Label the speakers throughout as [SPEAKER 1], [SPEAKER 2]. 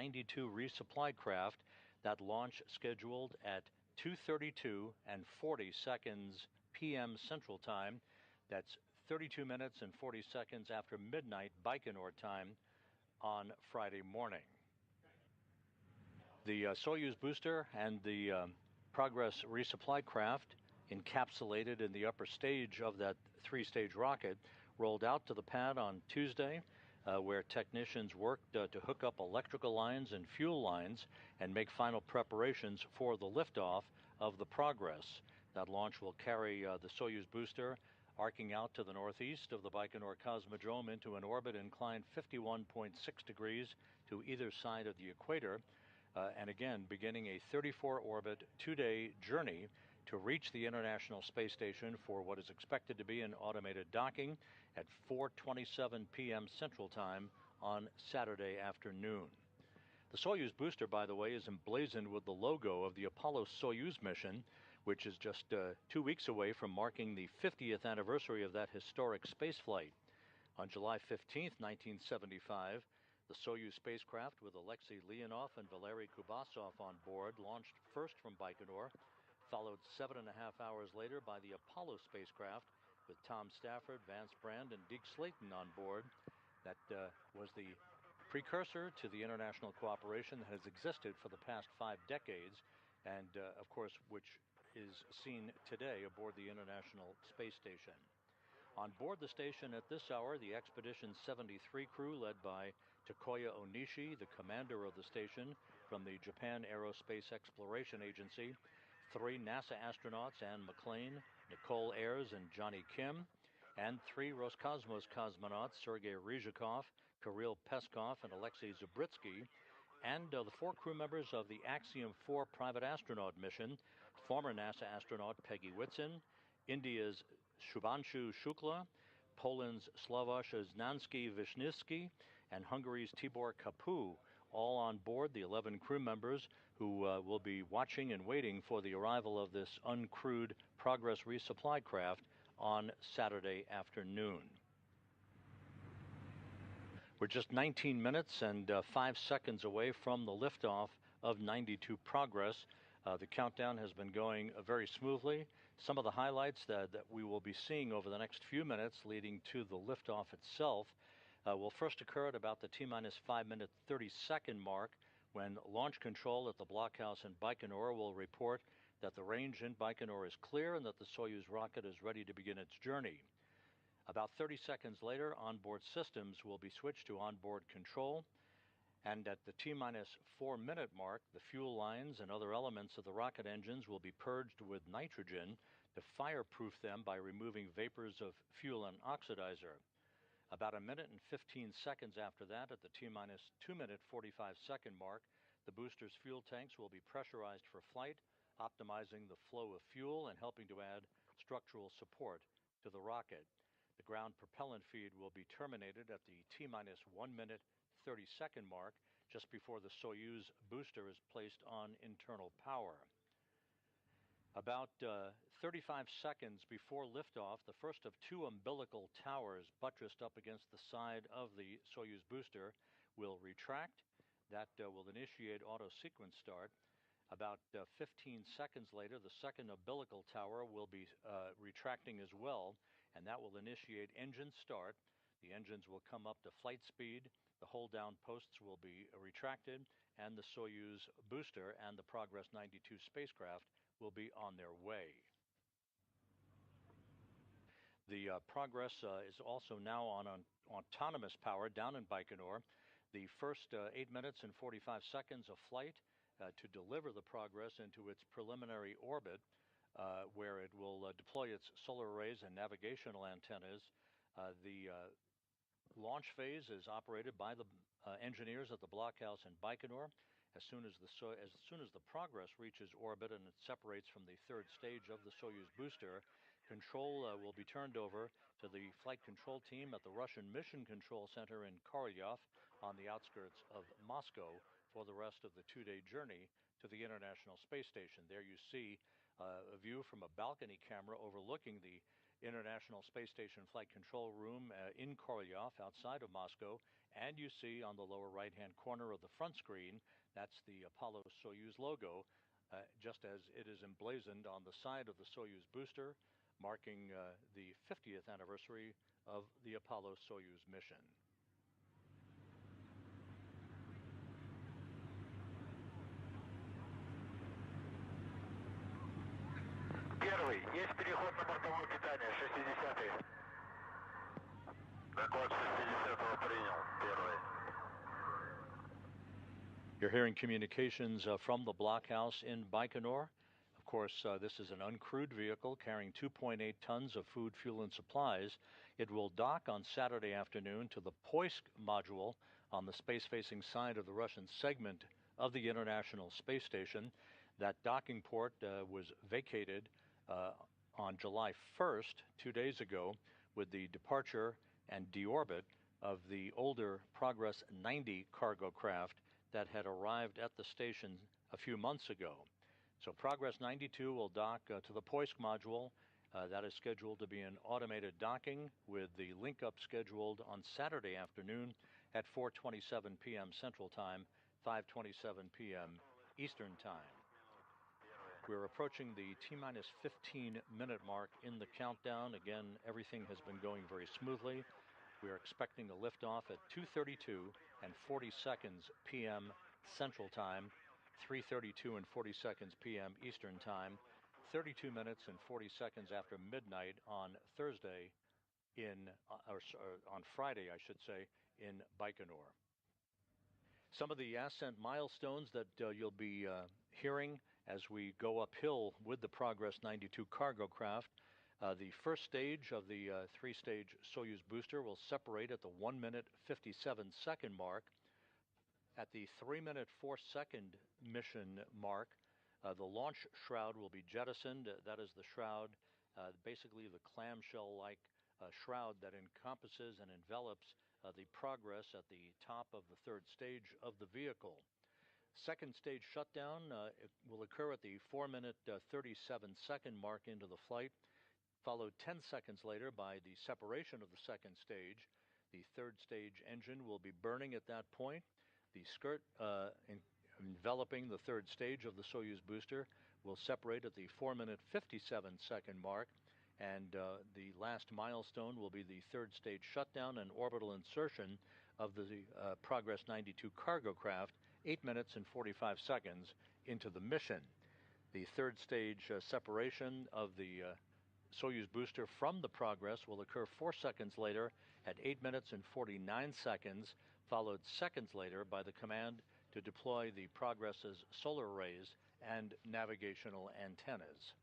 [SPEAKER 1] 92 resupply craft. That launch scheduled at 2:32 and 40 seconds p.m. Central Time. That's 32 minutes and 40 seconds after midnight Baikonur time on Friday morning. The Soyuz booster and the Progress resupply craft, encapsulated in the upper stage of that three-stage rocket, rolled out to the pad on Tuesday, where technicians worked to hook up electrical lines and fuel lines and make final preparations for the liftoff of the Progress. That launch will carry the Soyuz booster arcing out to the northeast of the Baikonur Cosmodrome into an orbit inclined 51.6 degrees to either side of the equator, and again beginning a 34-orbit, two-day journey to reach the International Space Station for what is expected to be an automated docking at 4:27 p.m. Central Time on Saturday afternoon. The Soyuz booster, by the way, is emblazoned with the logo of the Apollo-Soyuz mission, which is just 2 weeks away from marking the 50th anniversary of that historic spaceflight. On July 15, 1975, the Soyuz spacecraft with Alexei Leonov and Valery Kubasov on board launched first from Baikonur, followed 7.5 hours later by the Apollo spacecraft with Tom Stafford, Vance Brand, and Deke Slayton on board. That was the precursor to the international cooperation that has existed for the past 5 decades, and of course, which is seen today aboard the International Space Station. On board the station at this hour, the Expedition 73 crew led by Takuya Onishi, the commander of the station from the Japan Aerospace Exploration Agency, 3 NASA astronauts, Anne McClain, Nicole Ayers, and Johnny Kim, and 3 Roscosmos cosmonauts, Sergei Ryzhikov, Kirill Peskov, and Alexei Zabritsky, and the 4 crew members of the Axiom 4 private astronaut mission, former NASA astronaut Peggy Whitson, India's Shubhanshu Shukla, Poland's Slavoj Znansky-Wisniewski, and Hungary's Tibor Kapu, all on board the 11 crew members who will be watching and waiting for the arrival of this uncrewed Progress resupply craft on Saturday afternoon. We're just 19 minutes and 5 seconds away from the liftoff of 92 Progress. The countdown has been going very smoothly. Some of the highlights that we will be seeing over the next few minutes leading to the liftoff itself will first occur at about the T-minus 5-minute 30-second mark, when launch control at the blockhouse in Baikonur will report that the range in Baikonur is clear and that the Soyuz rocket is ready to begin its journey. About 30 seconds later, onboard systems will be switched to onboard control, and at the T-minus 4-minute mark, the fuel lines and other elements of the rocket engines will be purged with nitrogen to fireproof them by removing vapors of fuel and oxidizer. About 1 minute and 15 seconds after that, at the T-minus 2-minute 45-second mark, the booster's fuel tanks will be pressurized for flight, optimizing the flow of fuel and helping to add structural support to the rocket. The ground propellant feed will be terminated at the T-minus 1-minute 30-second mark, just before the Soyuz booster is placed on internal power. About 35 seconds before liftoff, the first of 2 umbilical towers buttressed up against the side of the Soyuz booster will retract. That will initiate auto-sequence start. About 15 seconds later, the second umbilical tower will be retracting as well, and that will initiate engine start. The engines will come up to flight speed, the hold-down posts will be retracted, and the Soyuz booster and the Progress 92 spacecraft will be on their way. The Progress is also now on autonomous power down in Baikonur. The first 8 minutes and 45 seconds of flight to deliver the Progress into its preliminary orbit, where it will deploy its solar arrays and navigational antennas. The launch phase is operated by the engineers at the blockhouse in Baikonur. As soon as the Progress reaches orbit and it separates from the 3rd stage of the Soyuz booster, control will be turned over to the flight control team at the Russian Mission Control Center in Korolyov on the outskirts of Moscow for the rest of the 2-day journey to the International Space Station. There you see a view from a balcony camera overlooking the International Space Station Flight Control Room in Korolyov outside of Moscow, And you see on the lower right-hand corner of the front screen, that's the Apollo-Soyuz logo, just as it is emblazoned on the side of the Soyuz booster, marking the 50th anniversary of the Apollo-Soyuz mission.
[SPEAKER 2] Первый. Есть переход на бортовое питание, 60-й. Доклад 60-го принял. Первый.
[SPEAKER 1] You're hearing communications from the blockhouse in Baikonur. Of course, this is an uncrewed vehicle carrying 2.8 tons of food, fuel, and supplies. It will dock on Saturday afternoon to the Poisk module on the space-facing side of the Russian segment of the International Space Station. That docking port was vacated on July 1st, 2 days ago, with the departure and deorbit of the older Progress 90 cargo craft that had arrived at the station a few months ago. So Progress 92 will dock to the Poisk module. That is scheduled to be an automated docking with the link-up scheduled on Saturday afternoon at 4:27 p.m. Central Time, 5:27 p.m. Eastern Time. We're approaching the T-minus 15-minute mark in the countdown. Again, everything has been going very smoothly. We are expecting a liftoff at 2:32 and 40 seconds p.m. Central Time, 3:32 and 40 seconds p.m. Eastern Time, 32 minutes and 40 seconds after midnight on Thursday on Friday, I should say, in Baikonur. Some of the ascent milestones that you'll be hearing as we go uphill with the Progress 92 cargo craft. The first stage of the three-stage Soyuz booster will separate at the 1 minute 57 second mark. At the 3 minute 4 second mission mark, the launch shroud will be jettisoned. That is the shroud, basically the clamshell-like shroud that encompasses and envelops the Progress at the top of the third stage of the vehicle. Second stage shutdown will occur at the 4 minute 37 second mark into the flight, followed 10 seconds later by the separation of the second stage. The third stage engine will be burning at that point. The skirt enveloping the third stage of the Soyuz booster will separate at the 4 minute 57 second mark, and the last milestone will be the third stage shutdown and orbital insertion of the Progress 92 cargo craft 8 minutes and 45 seconds into the mission. The third stage separation of the Soyuz booster from the Progress will occur 4 seconds later at 8 minutes and 49 seconds, followed seconds later by the command to deploy the Progress's solar arrays and navigational antennas.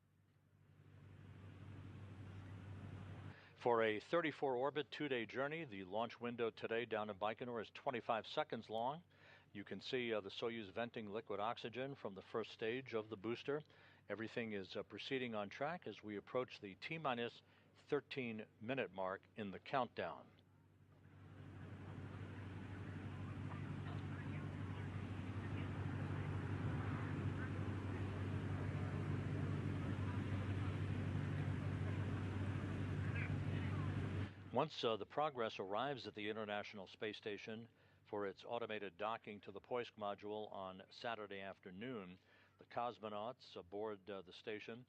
[SPEAKER 1] For a 34-orbit 2-day journey, the launch window today down in Baikonur is 25 seconds long. You can see the Soyuz venting liquid oxygen from the first stage of the booster. Everything is proceeding on track as we approach the T-minus 13-minute mark in the countdown. Once the Progress arrives at the International Space Station for its automated docking to the Poisk module on Saturday afternoon, the cosmonauts aboard the station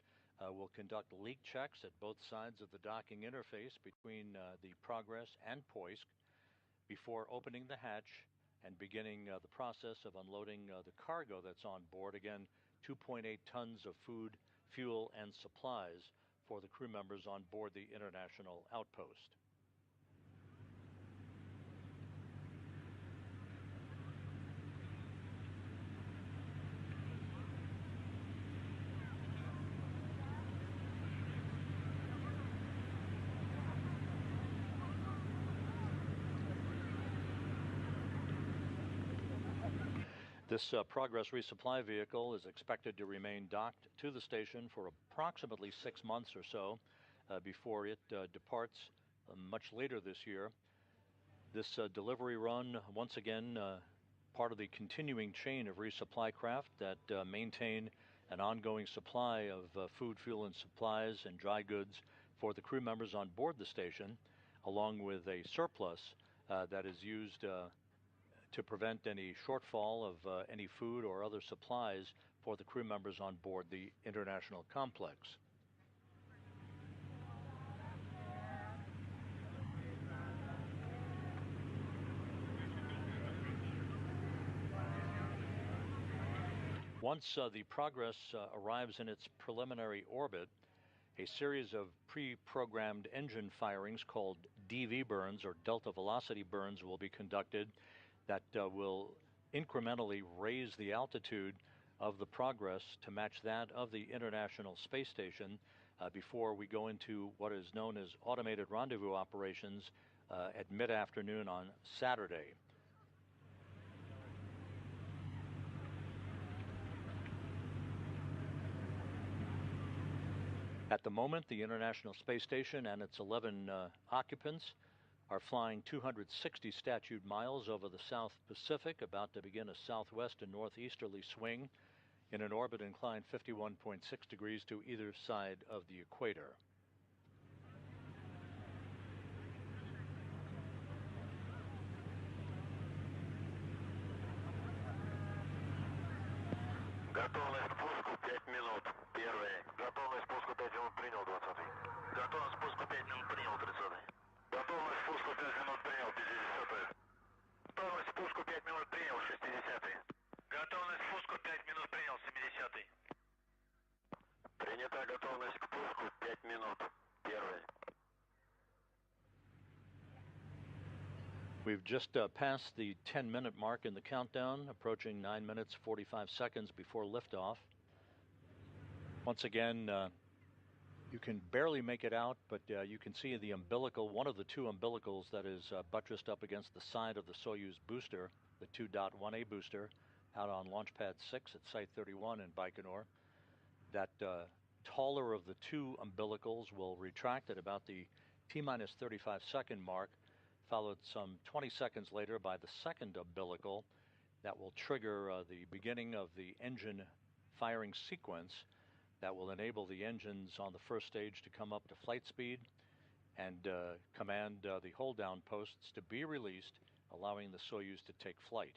[SPEAKER 1] will conduct leak checks at both sides of the docking interface between the Progress and Poisk before opening the hatch and beginning the process of unloading the cargo that's on board. Again, 2.8 tons of food, fuel, and supplies for the crew members on board the International Outpost. This Progress resupply vehicle is expected to remain docked to the station for approximately 6 months or so before it departs much later this year. This delivery run, once again, part of the continuing chain of resupply craft that maintain an ongoing supply of food, fuel, and supplies and dry goods for the crew members on board the station, along with a surplus that is used to prevent any shortfall of any food or other supplies for the crew members on board the international complex. Once the Progress arrives in its preliminary orbit, a series of pre-programmed engine firings called DV burns, or delta velocity burns, will be conducted that will incrementally raise the altitude of the Progress to match that of the International Space Station before we go into what is known as automated rendezvous operations at mid-afternoon on Saturday. At the moment, the International Space Station and its 11 occupants are flying 260 statute miles over the South Pacific, about to begin a southwest and northeasterly swing in an orbit inclined 51.6 degrees to either side of the equator.
[SPEAKER 2] Готовность к пуску 5 минут. Первый. Готовность к пуску 5 минут принял 20-й. Готовность к пуску 5 минут принял 30-й. Готовность к пуску 5 минут принял 50-й. Готовность к пуску 5 минут принял 60-й. Готовность к пуску 5 минут принял 70-й. Принята готовность к пуску 5 минут. Первый.
[SPEAKER 1] We've just passed the 10-minute mark in the countdown, approaching 9 minutes 45 seconds before liftoff. Once again, you can barely make it out, but you can see the umbilical, one of the two umbilicals that is buttressed up against the side of the Soyuz booster, the 2.1A booster, out on Launch Pad 6 at Site 31 in Baikonur. That taller of the two umbilicals will retract at about the T-minus 35-second mark, followed some 20 seconds later by the second umbilical that will trigger the beginning of the engine firing sequence that will enable the engines on the first stage to come up to flight speed and command the hold-down posts to be released, allowing the Soyuz to take flight.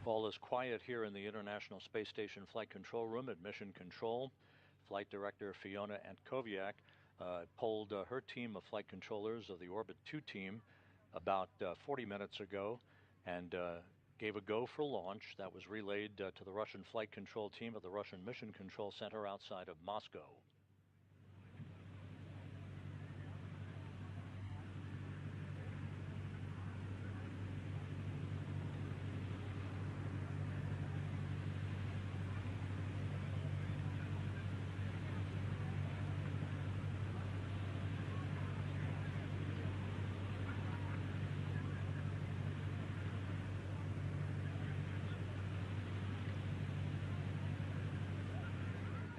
[SPEAKER 1] All is quiet here in the International Space Station Flight Control Room at Mission Control. Flight Director Fiona Antkowiak polled her team of flight controllers of the Orbit 2 team about 40 minutes ago and gave a go for launch. That was relayed to the Russian flight control team at the Russian Mission Control Center outside of Moscow.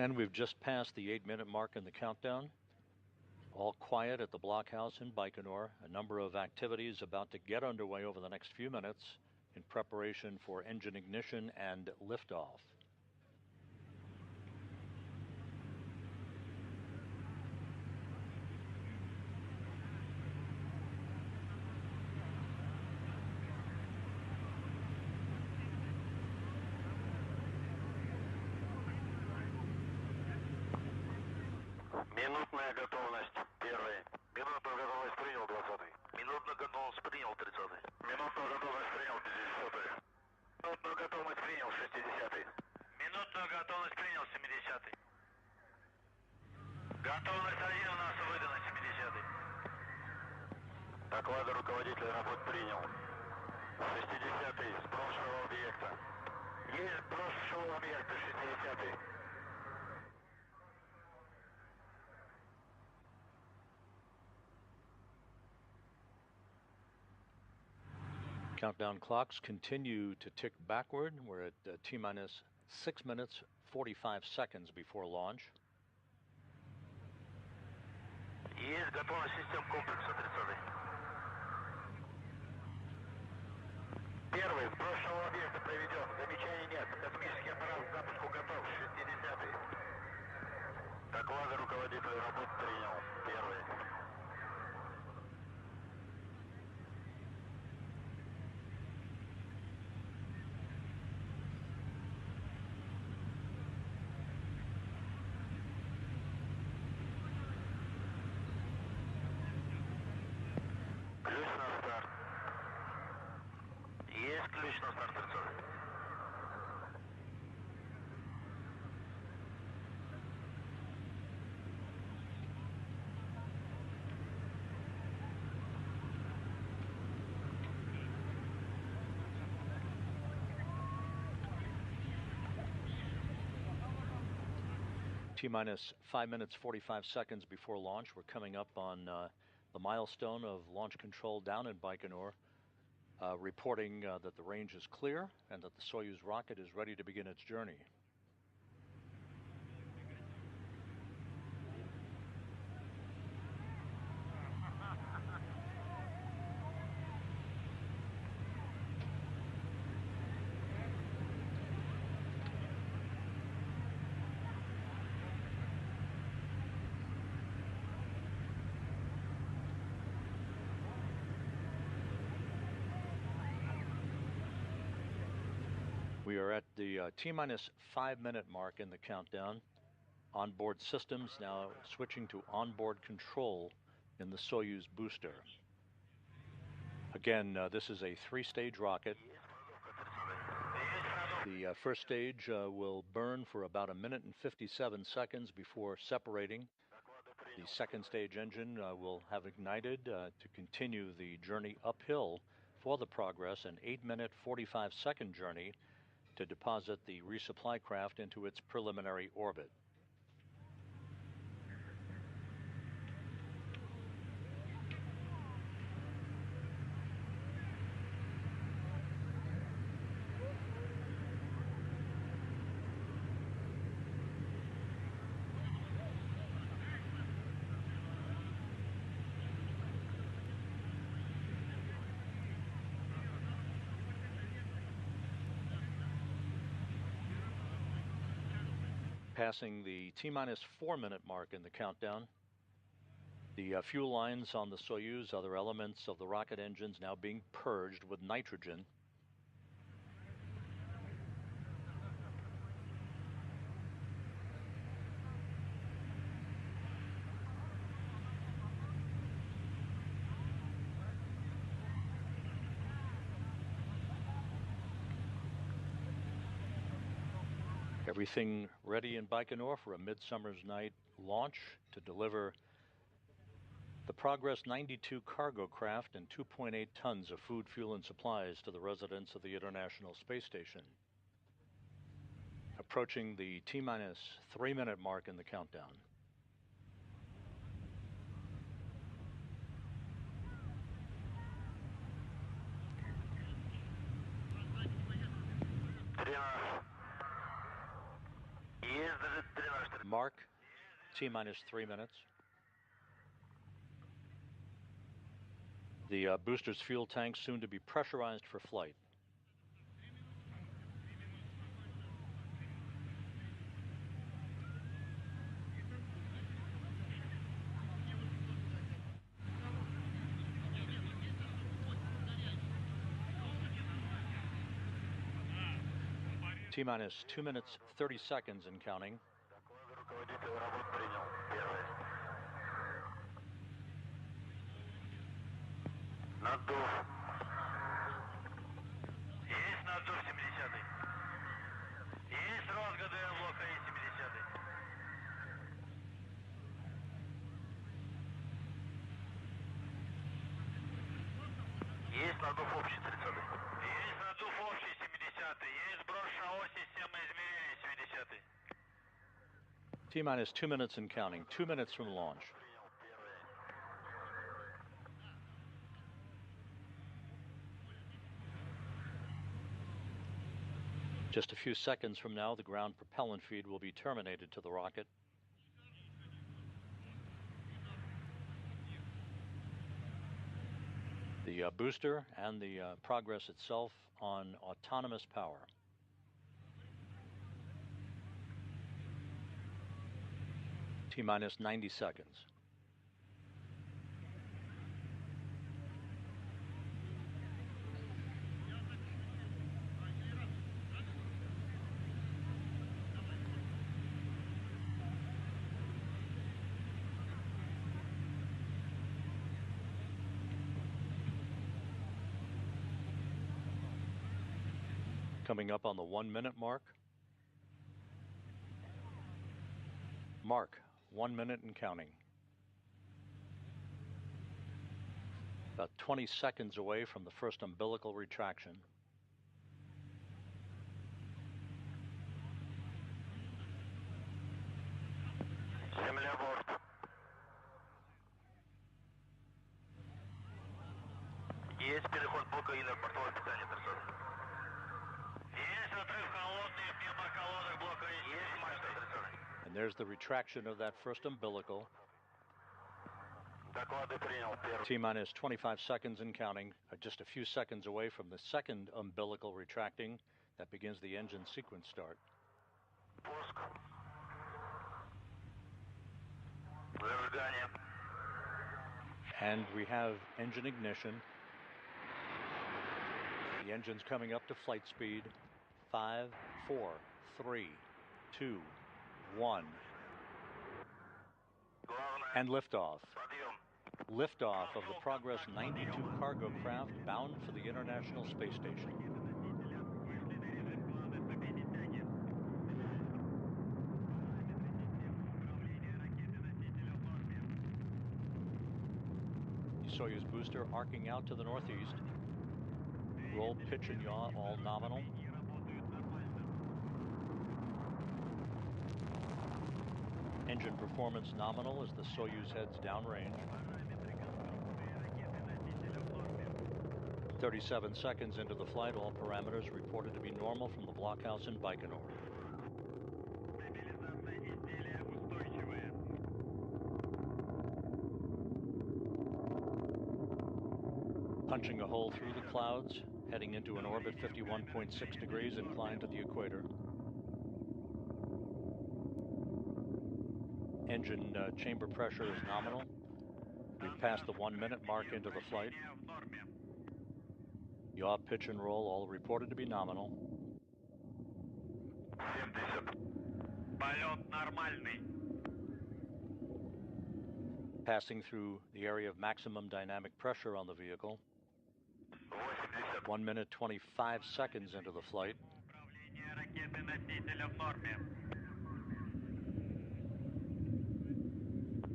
[SPEAKER 1] And we've just passed the 8-minute mark in the countdown. All quiet at the blockhouse in Baikonur. A number of activities about to get underway over the next few minutes in preparation for engine ignition and liftoff.
[SPEAKER 2] Минутная готовность. Первый. Минутную готовность принял 20-й. Минутную готовность принял 30-й. Минутную готовность принял 50-й. Минутную готовность принял 60-й. Минутную готовность принял 70-й. Готовность 1 у нас выдана 70-й. Доклады руководителя работ принял. 60-й с прошлого объекта. Есть прошлого объекта 60-й.
[SPEAKER 1] Countdown clocks continue to tick backward. We're at T-minus 6 minutes 45 seconds before launch.
[SPEAKER 2] Есть готовность систем комплекса 30-й. Первый, с брошенного объекта проведен. Замечаний нет. Космический аппарат к запуску готов. 60-й. Доклады руководителя работ принял. Первый. Ключ на старт. Есть ключ на старт, Рицов.
[SPEAKER 1] T-minus 5 minutes 45 seconds before launch. We're coming up on the milestone of launch control down in Baikonur, reporting that the range is clear and that the Soyuz rocket is ready to begin its journey. We are at the T-minus 5 minute mark in the countdown. Onboard systems now switching to onboard control in the Soyuz booster. Again, this is a 3-stage rocket. The first stage will burn for about 1 minute and 57 seconds before separating. The second stage engine will have ignited to continue the journey uphill for the Progress, an 8-minute 45-second journey to deposit the resupply craft into its preliminary orbit. Passing the T-minus 4 minute mark in the countdown. The fuel lines on the Soyuz, other elements of the rocket engines now being purged with nitrogen. Everything ready in Baikonur for a midsummer's night launch to deliver the Progress 92 cargo craft and 2.8 tons of food, fuel, and supplies to the residents of the International Space Station. Approaching the T-minus 3 minute mark in the countdown. Mark, T-minus 3 minutes. The booster's fuel tanks soon to be pressurized for flight. T-minus 2 minutes 30 seconds and counting.
[SPEAKER 2] Наддув. Есть наддув 70-й. Есть розгоды блока и 70-й. Есть наддув общий 30-й. Есть наддув общий 70-й. Есть сброшена ось системы измерений 70-й.
[SPEAKER 1] T-minus 2 minutes and counting. 2 minutes from launch. Just a few seconds from now, the ground propellant feed will be terminated to the rocket. The the booster and the Progress itself on autonomous power. T-minus 90 seconds. Coming up on the 1 minute mark. Mark, 1 minute and counting. About 20 seconds away from the first umbilical retraction.
[SPEAKER 2] Есть переход блока и на бортовое питание, персона. Есть отрыв холодный, пневмоколодок блока есть мачта, персона.
[SPEAKER 1] And there's the retraction of that first umbilical.
[SPEAKER 2] Доклады принял, первый.
[SPEAKER 1] T-minus 25 seconds and counting, just a few seconds away from the second umbilical retracting. That begins the engine sequence start.
[SPEAKER 2] Пуск. Зажигание.
[SPEAKER 1] And we have engine ignition. The engine's coming up to flight speed. 5, 4, 3, 2, 1. And liftoff. Liftoff of the Progress 92 cargo craft bound for the International Space Station. The Soyuz booster arcing out to the northeast. Roll, pitch, and yaw, all nominal. Engine performance nominal as the Soyuz heads downrange. 37 seconds into the flight, all parameters reported to be normal from the blockhouse in Baikonur. Punching a hole through the clouds, heading into an orbit 51.6 degrees inclined to the equator. Engine chamber pressure is nominal. We've passed the 1 minute mark into the flight. Yaw, pitch, and roll all reported to be nominal.
[SPEAKER 2] 70. Полет нормальный.
[SPEAKER 1] Passing through the area of maximum dynamic pressure on the vehicle.
[SPEAKER 2] 80.
[SPEAKER 1] 1 minute 25 seconds into the flight.
[SPEAKER 2] Управление ракеты-носителя в норме.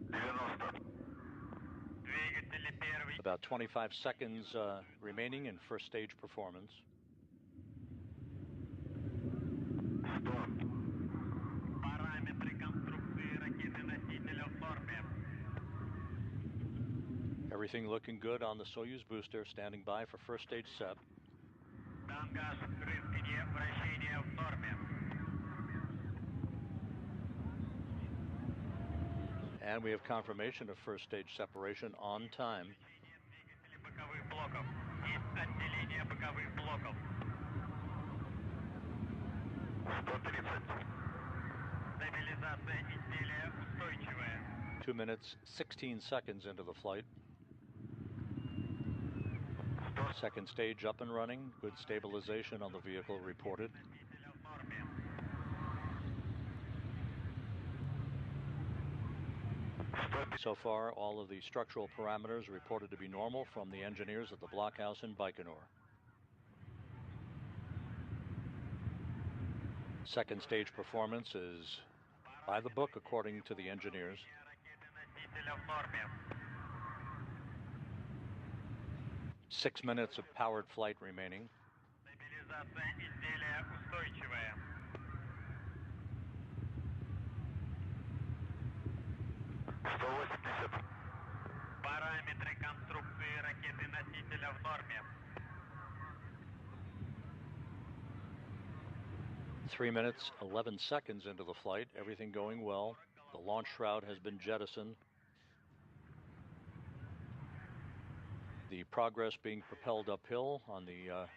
[SPEAKER 2] 90. Двигатели первый.
[SPEAKER 1] About 25 seconds remaining in first stage performance.
[SPEAKER 2] 100. Параметры конструкции ракеты-носителя в норме.
[SPEAKER 1] Everything looking good on the Soyuz booster, standing by for first stage SEP.
[SPEAKER 2] Тангаж, рынканье, вращение в норме.
[SPEAKER 1] And we have confirmation of first stage separation on time.
[SPEAKER 2] Двигатели боковых блоков. Есть отделение боковых блоков. 130. Стабилизация изделия устойчивая.
[SPEAKER 1] 2 minutes 16 seconds into the flight. Second stage up and running. Good stabilization on the vehicle reported.
[SPEAKER 2] Носителя в норме.
[SPEAKER 1] So far, all of the structural parameters reported to be normal from the engineers at the blockhouse in Baikonur. Second stage performance is by the book according to the engineers.
[SPEAKER 2] Ракеты-носителя в норме.
[SPEAKER 1] 6 minutes of powered flight remaining.
[SPEAKER 2] Стабилизация изделия устойчивая. 180. Параметры конструкции ракеты-носителя в норме.
[SPEAKER 1] 3 minutes 11 seconds into the flight, everything going well. The launch shroud has been jettisoned. The Progress being propelled uphill on the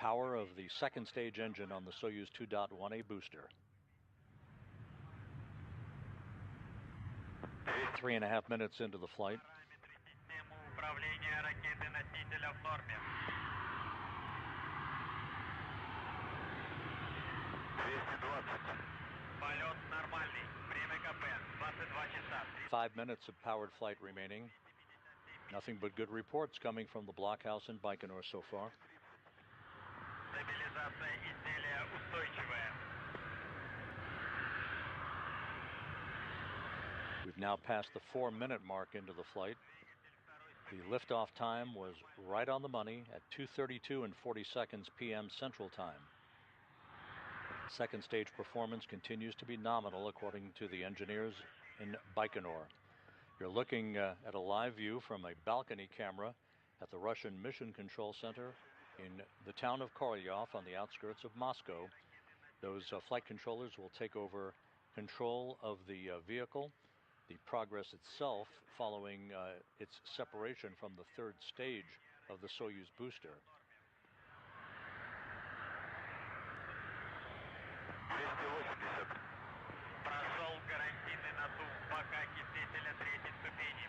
[SPEAKER 1] power of the second stage engine on the Soyuz 2.1A booster. 3.5 minutes into the flight.
[SPEAKER 2] Полет нормальный. Время КП. 22 часа.
[SPEAKER 1] 5 minutes of powered flight remaining. Nothing but good reports coming from the blockhouse in Baikonur so far.
[SPEAKER 2] Стабилизация изделия устойчивая.
[SPEAKER 1] We've now passed the 4-minute mark into the flight. The liftoff time was right on the money at 2:32 and 40 seconds p.m. Central Time. Second stage performance continues to be nominal according to the engineers in Baikonur. You're looking at a live view from a balcony camera at the Russian Mission Control Center in the town of Korolyov on the outskirts of Moscow. Those flight controllers will take over control of the vehicle, the Progress itself, following its separation from the third stage of the Soyuz booster.
[SPEAKER 2] Прошел гарантийный надув бока окислителя третьей ступени.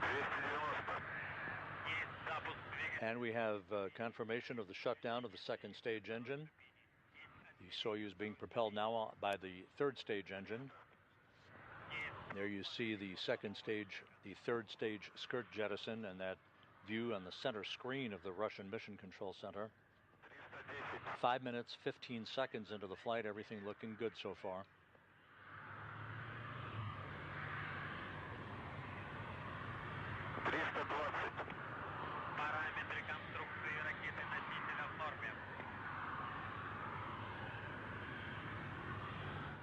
[SPEAKER 2] 290. Есть запуск двигателя.
[SPEAKER 1] And we have confirmation of the shutdown of the second stage engine. The Soyuz being propelled now by the third stage engine. There you see the second stage, the third stage skirt jettison, and that view on the center screen of the Russian Mission Control Center. 5 minutes, 15 seconds into the flight, everything looking good so far.
[SPEAKER 2] Параметры конструкции ракеты-носителя в норме.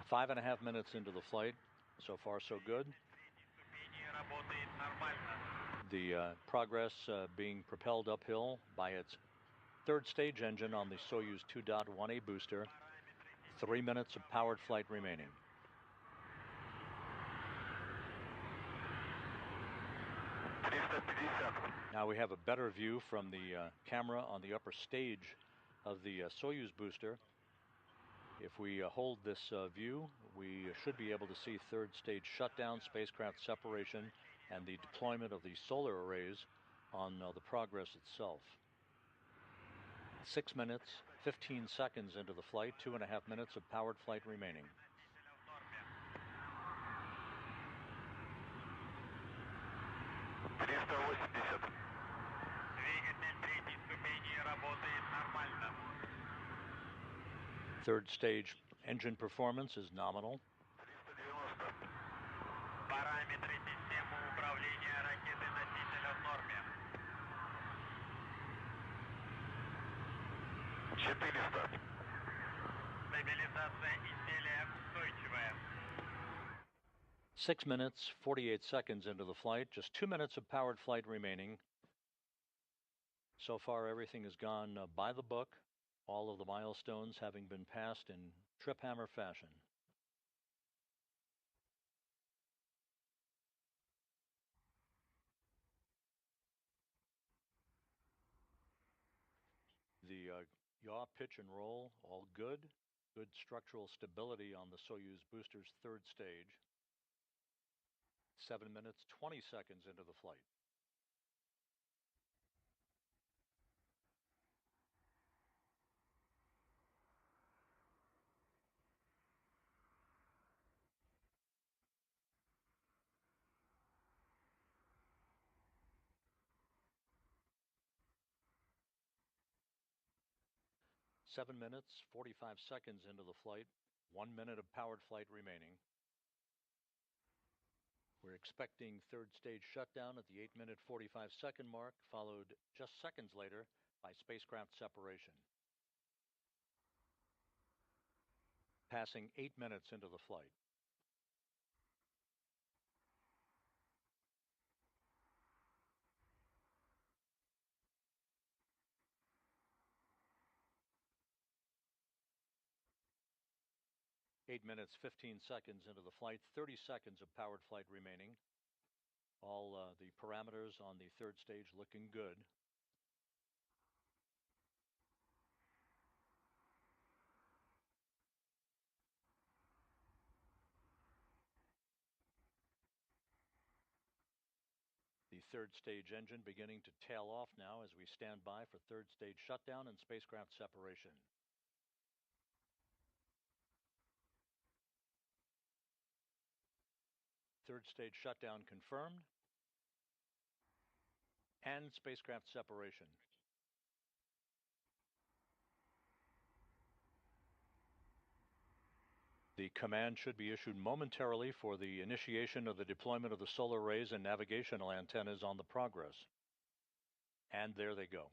[SPEAKER 1] 5.5 minutes into the flight. So far, so good.
[SPEAKER 2] Работает нормально.
[SPEAKER 1] The Progress being propelled uphill by its third stage engine on the Soyuz 2.1A booster. 3 minutes of powered flight remaining. Now we have a better view from the camera on the upper stage of the Soyuz booster. If we hold this view, we should be able to see third stage shutdown, spacecraft separation, and the deployment of the solar arrays on the Progress itself. 6 minutes, 15 seconds into the flight, 2.5 minutes of powered flight remaining.
[SPEAKER 2] Двигатель третьей ступени работает нормально.
[SPEAKER 1] Third stage engine performance is nominal.
[SPEAKER 2] Параметры системы управления ракеты-носителя в норме. 400. Стабилизация изделия устойчивая.
[SPEAKER 1] 6 minutes, 48 seconds into the flight, just 2 minutes of powered flight remaining. So far, everything has gone by the book, all of the milestones having been passed in trip hammer fashion. The yaw, pitch, and roll, all good. Good structural stability on the Soyuz booster's third stage. 7 minutes, 20 seconds into the flight. Seven minutes, 45 seconds into the flight. 1 minute of powered flight remaining. We're expecting third stage shutdown at the 8-minute 45-second mark, followed just seconds later by spacecraft separation. Passing 8 minutes into the flight. Eight minutes, 15 seconds into the flight, 30 seconds of powered flight remaining. All the parameters on the third stage looking good. The third stage engine beginning to tail off now as we stand by for third stage shutdown and spacecraft separation. Third stage shutdown confirmed. And spacecraft separation. The command should be issued momentarily for the initiation of the deployment of the solar arrays and navigational antennas on the Progress. And there they go.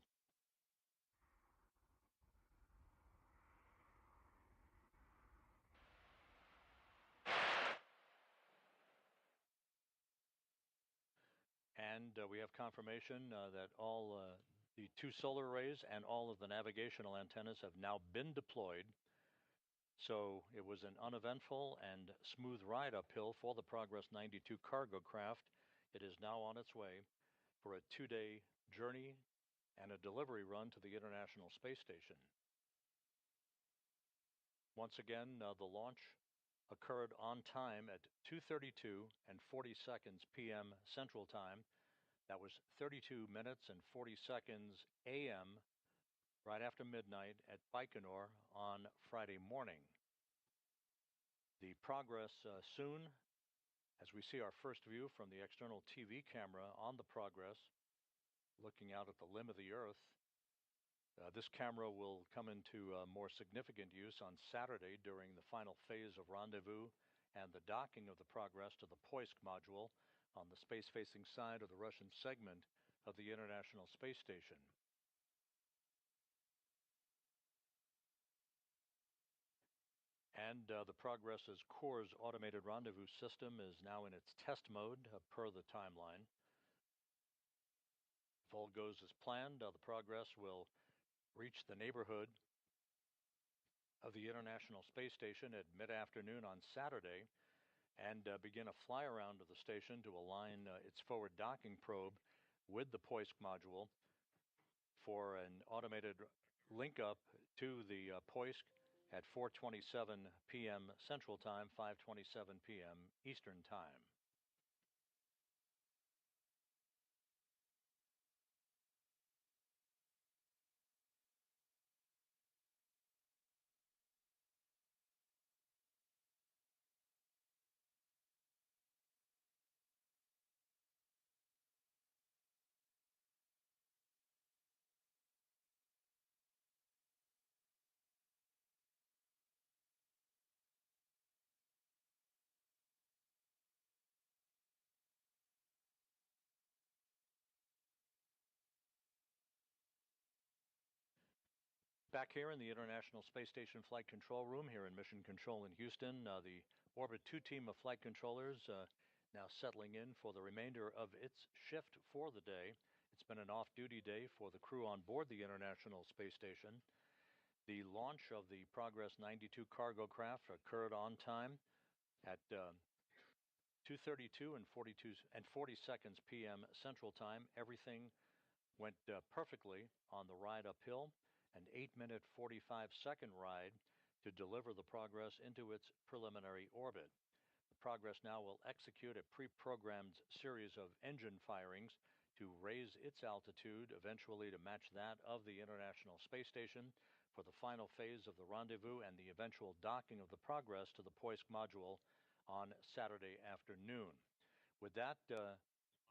[SPEAKER 1] And we have confirmation that all the two solar arrays and all of the navigational antennas have now been deployed. So it was an uneventful and smooth ride uphill for the Progress 92 cargo craft. It is now on its way for a 2-day journey and a delivery run to the International Space Station. Once again, the launch occurred on time at 2:32 and 40 seconds p.m. Central Time. That was 32 minutes and 40 seconds a.m. right after midnight at Baikonur on Friday morning. The Progress soon, as we see our first view from the external TV camera on the Progress, looking out at the limb of the Earth. This camera will come into more significant use on Saturday during the final phase of rendezvous and the docking of the Progress to the Poisk module on the space-facing side of the Russian segment of the International Space Station. And the Progress's Core's automated rendezvous system is now in its test mode per the timeline. If all goes as planned, the Progress will reach the neighborhood of the International Space Station at mid-afternoon on Saturday and begin a fly-around of the station to align its forward docking probe with the Poisk module for an automated link-up to the Poisk at 4:27 p.m. Central Time, 5:27 p.m. Eastern Time. Back here in the International Space Station Flight Control Room here in Mission Control in Houston, the Orbit 2 team of flight controllers now settling in for the remainder of its shift for the day. It's been an off-duty day for the crew on board the International Space Station. The launch of the Progress 92 cargo craft occurred on time at 2:32 and 40 seconds p.m. Central Time. Everything went perfectly on the ride uphill. An 8-minute 45-second ride to deliver the Progress into its preliminary orbit. The Progress now will execute a pre-programmed series of engine firings to raise its altitude, eventually to match that of the International Space Station for the final phase of the rendezvous and the eventual docking of the Progress to the Poisk module on Saturday afternoon. With that,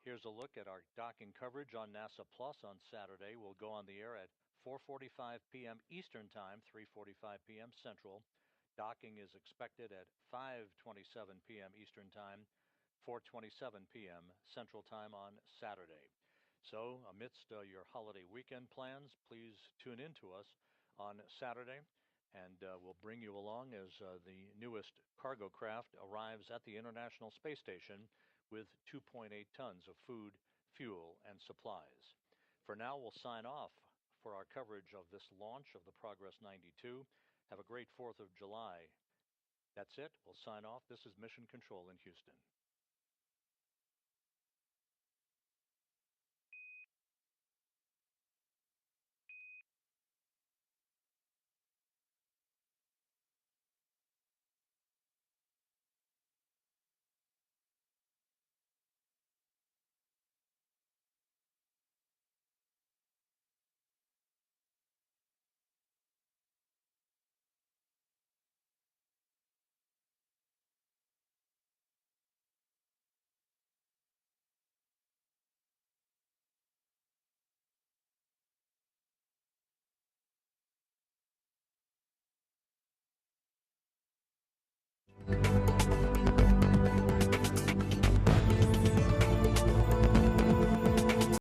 [SPEAKER 1] here's a look at our docking coverage on NASA Plus on Saturday. We'll go on the air at 4:45 p.m. Eastern Time, 3:45 p.m. Central. Docking is expected at 5:27 p.m. Eastern Time, 4:27 p.m. Central Time on Saturday. So amidst your holiday weekend plans, please tune in to us on Saturday, and we'll bring you along as the newest cargo craft arrives at the International Space Station with 2.8 tons of food, fuel, and supplies. For now, we'll sign off for our coverage of this launch of the Progress 92. Have a great 4th of July. That's it. We'll sign off. This is Mission Control in Houston.